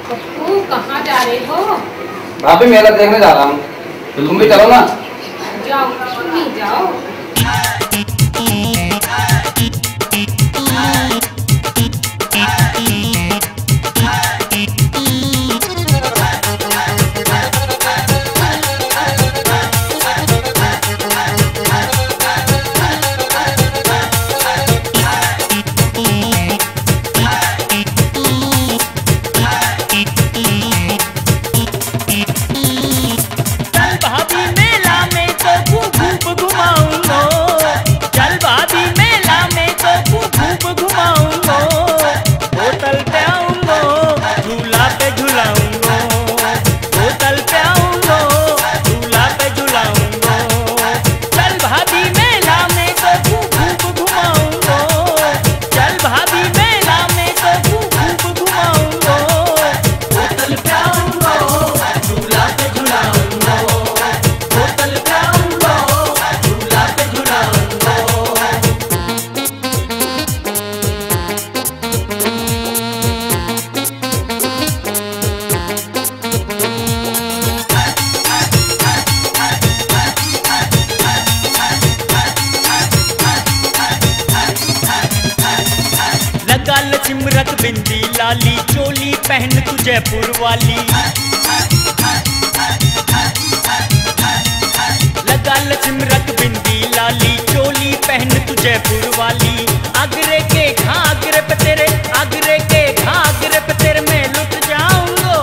पप्पू कहाँ जा रहे हो? भाभी मेला देखने जा रहा हूँ, तुम भी चलो ना। जाओ, तुम ही जाओ। चिमरक बिंदी लाली चोली पहन तू जयपुर वाली, लगा ल चिमरक बिंदी लाली चोली पहन तू जयपुर वाली। आगरे के घाघरे पे तेरे, आगरे के घाघरे पे तेरे मैं लुट जाऊंगा।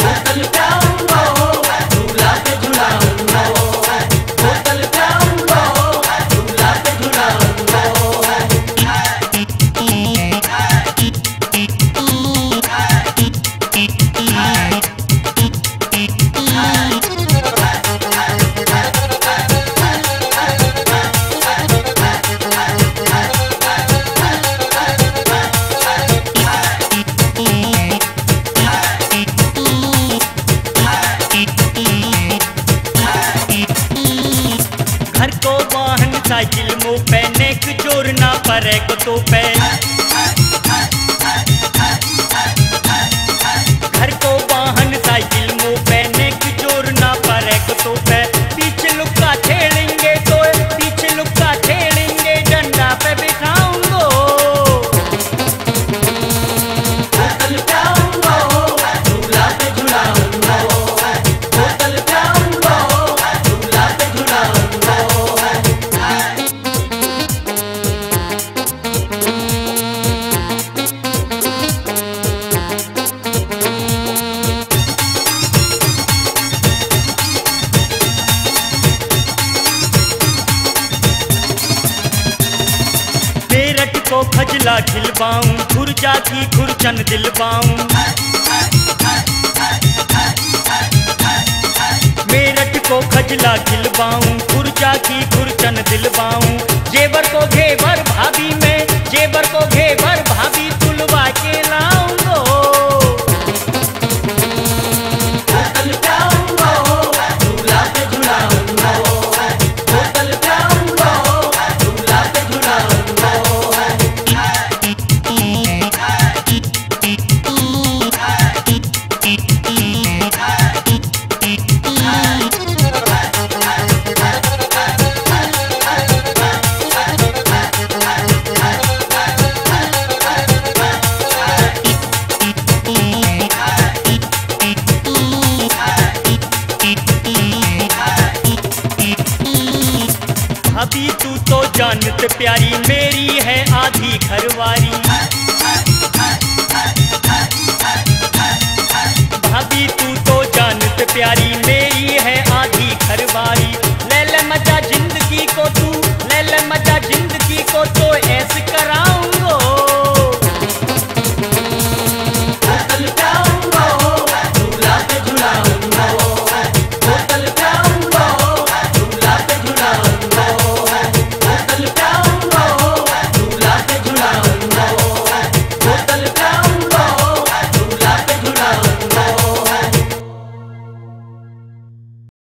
बोतल प्याऊंगा, झूला पे झुलाऊंगा, बोतल प्याऊंगा, झूला पे झुलाऊंगा। घर को वाहन साइकिल मो पहने जोर ना परे को तो पे, घर को वाहन साइकिल मो पहने जोर ना परे को तो पे। पीछे लुक्का छेड़ेंगे तो पीछे लुक्का छेड़ेंगे डंडा पे बिठाऊंगा। बोतल प्याऊंगा, झूला पे झुलाऊंगा, बोतल प्याऊंगा, झूला पे झुलाऊंगा। मेरठ को खजला खिलवाऊं, खुरजा की खुरचन दिलवाऊं। मेरठ को खजला खिलवाऊं, खुरजा की खुरचन दिलवाऊं। जेवर को घेवर भाभी में, जेवर को घेवर भाभी तुलवा के लाऊंगा। बोतल प्याऊंगा, झूला पे झुलाऊंगा, बोतल प्याऊंगा, झूला पे झुलाऊंगा। भाभी तू तो जानत प्यारी मेरी है आधी घरवारी। भाभी तू तो जानत प्यारी मेरी है आधी घरवारी। ले ले मजा